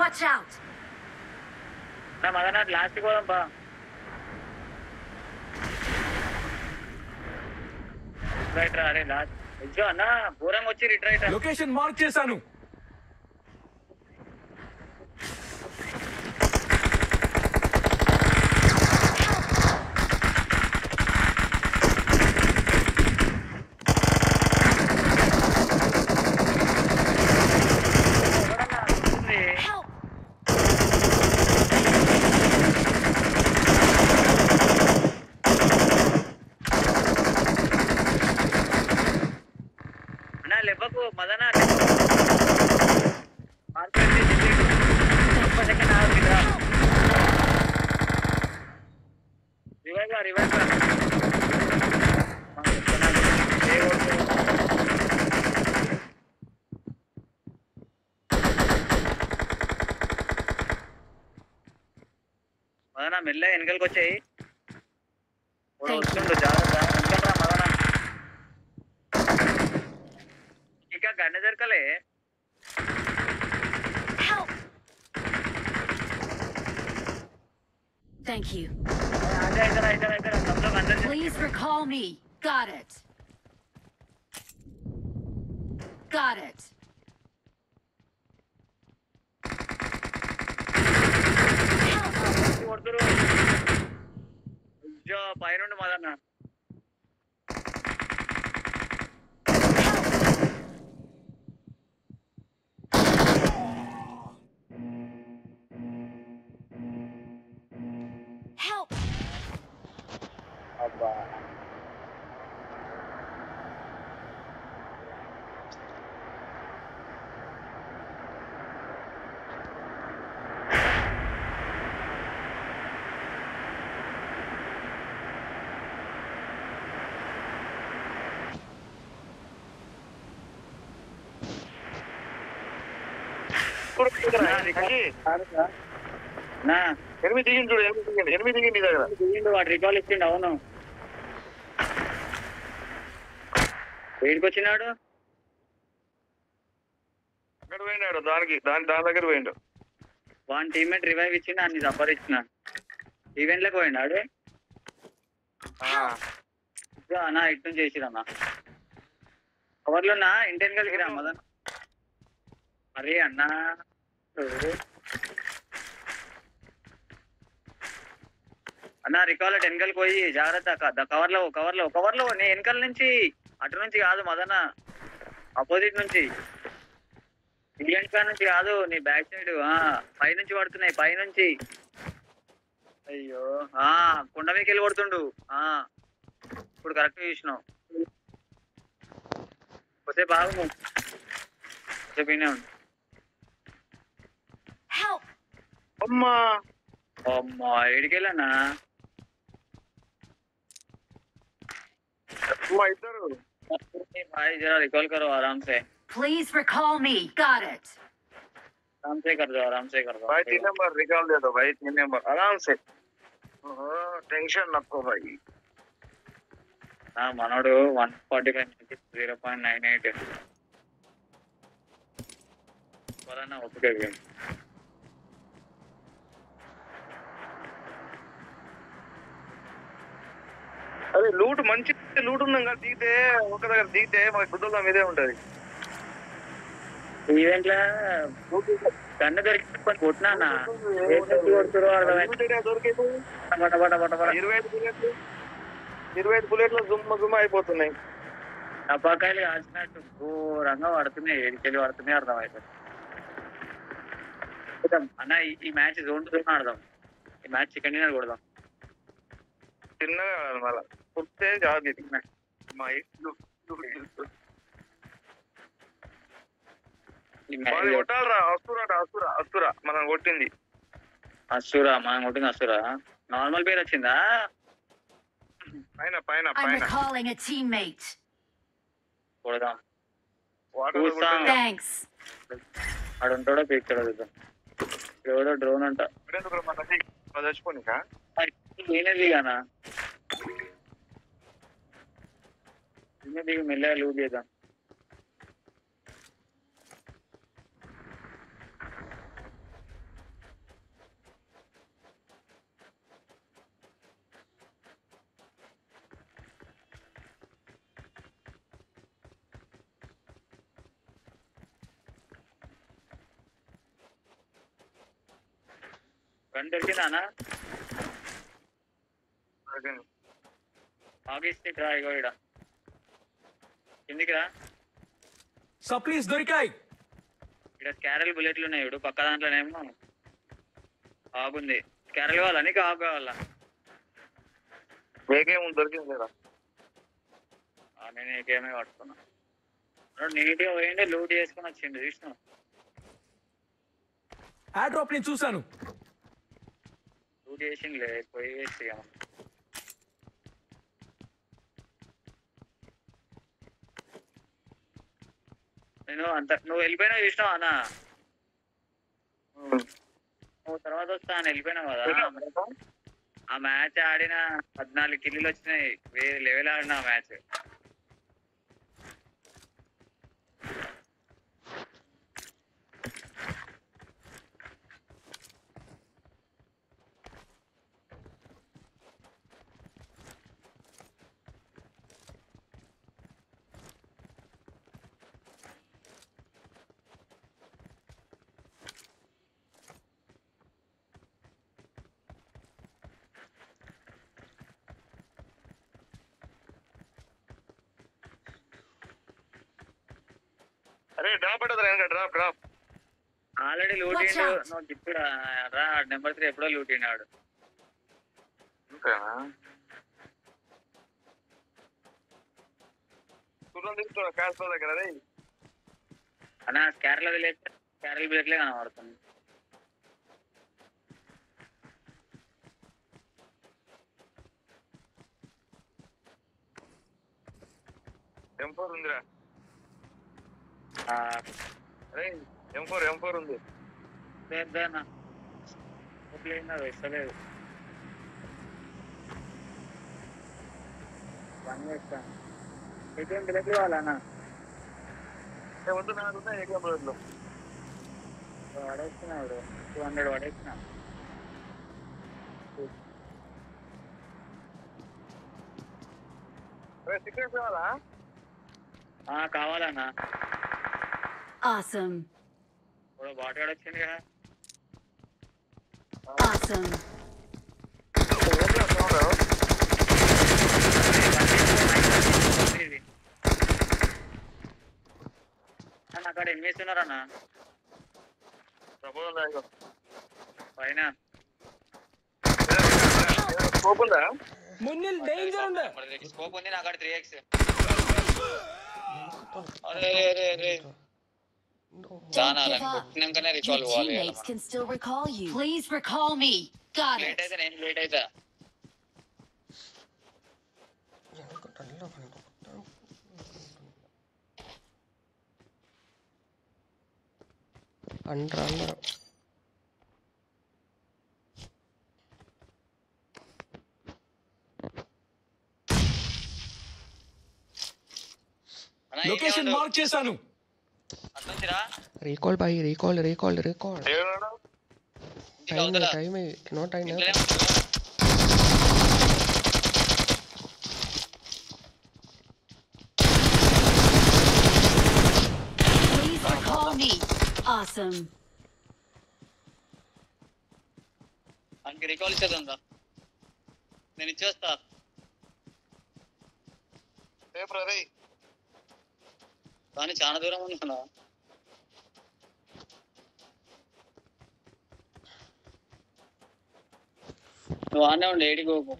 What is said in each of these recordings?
Watch out! నా మదన last పోదాం బా. రైట్ రా, అరే లాస్ట్ ఎజ్జో అన్న ఘోరంగా వచ్చి రిట్రైట్. లొకేషన్ మార్క్ చేశాను. లెవ్వకు మదన రివైవ్ మదన మెల్ల వెనకలికి వచ్చాయి. వస్తుండు జాగ్రత్త వెనకలరా మదన. ఇంకా గన్న జరకలే. Thank you. Please Please recall me. Got it. Got it. పైనుండి మదన్న Help! అబ్బా. నా ఎనిమిది దిగిండు చూడు, ఎనిమిది దిగిండు నీ దగ్గర. దిగిండు వాడు రికాల్ ఇచ్చిండు. అవును వేడికి వచ్చినాడు. అక్కడ పోయినాడు, దాని దగ్గర పోయిండు. వాని టీమ్మేట్ రివైవ్ ఇచ్చిండు, అన్ని సంపాదించిన ఈవెంట్లకు పోయినాడు. అన్నా ఇటు నుంచి చేసిరన్నా కవర్లో నా ఇంటెన్ కలిగి రా మదన్. అరే అన్నా అన్నా రికాల్ వెనకలకి పోయి జాగ్రత్త. కవర్లో నీ వెనకాల నుంచి అటు నుంచి కాదు మదన, ఆపోజిట్ నుంచి ఈవెంట్ కాడ నుంచి కాదు, నీ బ్యాక్ సైడ్ పై నుంచి పడుతున్నాయి. పై నుంచి అయ్యో కొండ మీదకి వెళ్ళి కొడుతుండు. ఇప్పుడు కరెక్ట్ చూసినావు. కొద్దిసేపు ఆగు, కొద్దిసేపు వినే ఉండు. అమ్మా అమ్మా ఏడికెళ్ళన్నా ఇద్దరు भाई जरा रिकॉल करो आराम से. Please recall me. Got it. आराम से कर दो, आराम से कर दो. भाई 3 नंबर रिकॉल दे दो भाई, 3 नंबर आराम से. टेंशन नको भाई. మనోడు 145 0.98 వలన ఓకే. అదే లూట్ మంచి లూట్ ఉన్నాం కదా, దిగితే ఒక దగ్గర దిగితే మాకు గుడ్డల మీదే ఉంటది. ఈవెంట్ లా కన్ను దొరికి కొట్టినా దొరికింది 25 బుల్లెట్లు జుమ్మ అయిపోతున్నాయి. టపాకాయలు కాల్చినట్టు ఘోరంగా పడుతున్నాయి. ఏడికెళ్ళి పడుతున్నాయి అర్థమవుతుంది. అన్న ఈ మ్యాచ్ జోన్ జోన్ ఆడదాం. ఈ మ్యాచ్ చికెన్ డిన్నర్ కొడదాం. చిన్నగా మళ్ళా కుట్టే జాబ్ ఇది. మా కొట్టాలరా. అసురా మనం కొట్టింది. అసురా మనం కొట్టింది అసురా. నార్మల్ పేరు వచ్చిందా? పైన పైన I'm recalling a teammate. కొడదాం. Thanks. ఆడు ఉంటాడో పీక్తాడో చూద్దాం. ఎవడో డ్రోన్ అంట. చచ్చిపోనికా నేనేది గానా దిగి మెల్లగా లూట్ చేద్దాం. గన్ దొరికిందా అన్న? దొరికింది. ఆగిస్తే రా ఇగో ఈడ కిందికి రా. సప్లీస్ దొరికాయి. ఇక్కడ క్యారల్ బుల్లెట్లు ఉన్నాయి ఇప్పుడు పక్క దాంట్లోనేమో ఆగుంది. క్యారల్ కావాలా నీకు ఆగు కావాలా? ఏకేమో దొరికింది లేదా? నేను ఏకేమే పట్టుకున్నా. నీట్గా పోయిండే లూట్ చేసుకుని వచ్చిండు చూసిన. యాడ్ డ్రాప్ నేను చూశాను. లూట్ చేసిండులే పోయి వేసి నేను అంత నువ్వు వెళ్ళిపోయినా చూసినావు అన్న. నువ్వు తర్వాత వస్తా అని వెళ్ళిపోయినావు కదా. ఆ మ్యాచ్ ఆడిన 14 కిల్లులు వచ్చినాయి. వేరే లెవెల్ ఆడిన ఆ మ్యాచ్. అరే డ్రాప్ పడదు డ్రాప్ డ్రాప్. ఆల్రెడీ లూటిండు. నువ్వు ఇప్పుడు రా నెంబర్ 3 ఎప్పుడో లూటినాడు. అంతేనా? చూడండి తీసుకున్నా క్యాష్ దగ్గర. అదే అన్న క్యారల్ వదిలేస్తే క్యారల్ బ్రేక్లే కనబడుతుంది. M4 ఉందిరా. అరే M4 ఉంది. ఇస్తలేదు పని చేస్తాను. ఏటీఎం బ్రేక్లు కావాలన్నా? వద్దు నాకు ఏకేం బుల్లెట్లు. పడేస్తున్నాడు 200 పడేస్తున్నా. సిక్రెట్ కావాలా? కావాలన్నా. Awesome. ఇప్పుడు బాటగాడు వచ్చింది కదా. Awesome. అన్న అక్కడ ఏం చేస్తున్నారన్నా? పైన స్కోప్ ఉందా? మున్నిల్ డేంజర్ ఉంది. స్కోప్ ఉంది నా కాడ 3x. అరే అరే అరే కొట్టినాకనే recall Your teammates can still recall you. Please recall me. Got late it. అయితే నేను లేట్ అవుతా. అంటారు లొకేషన్ మార్క్ చేశాను. అట్నుంచిరా recall by recall recall recall ఏమన్నా time no time Please recall me. Awesome. మనకి రికాల్ ఇచ్చేదా? నేను ఇచ్చేస్తా. పేపర్ అరే కానీ చాలా దూరం ఉందా? నువ్వు ఆనే ఉండి ఏడికి పోకు.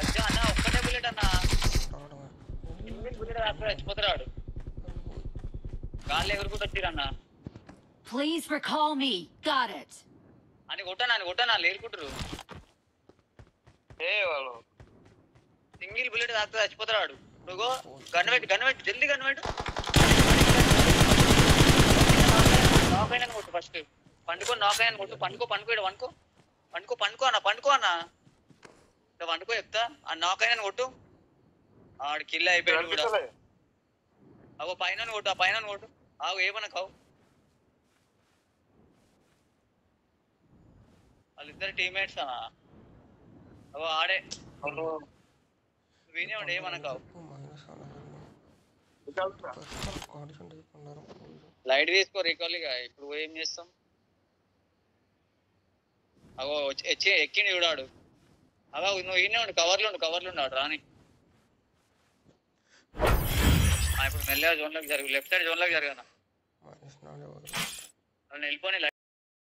అచ్చా అన్న ఒక్కటే బుల్లెట్ అన్న. బుల్లెట్ అక్కడ చచ్చిపోతాడు. గాల్లో ఎగురుకుంటూ వచ్చిరన్న. Please recall me. Got it. అని కొట్టనా లేరుకుంటారు. ఏ వాళ్ళు సింగిల్ బుల్లెట్ తాకుతా చచ్చిపోతాడు. నువ్వు గన్ పెట్టు జల్దీ గన్ పెట్టు. నాక్ అయినా కొట్టు ఫస్ట్. నాక్ అయినా కొట్టు. పండుకో అన్న. పండుకో చెప్తా. ఆ నాక్ అయినా కొట్టు. ఆడు కిల్ అయిపోయాడు కూడా. అగో పైన కొట్టు. ఆ పైన కొట్టు. ఆగు ఏమన్నా కావు. వాళ్ళిద్దరు టీమ్మేట్స్ అన్నా. అవో ఆడే వినే ఉండే ఏమనకావు. లైట్ తీసుకో రికాలిగా. ఇప్పుడు ఏం చేస్తాం? అవో ఎక్కిండి చూడాడు. అవా నువ్వు ఈయనే ఉండు, కవర్లు ఉన్నాడు రాని. ఇప్పుడు మెల్లగా జోన్లోకి జరుగు, లెఫ్ట్ సైడ్ జోన్లోకి జరగనా. వెళ్ళిపోయి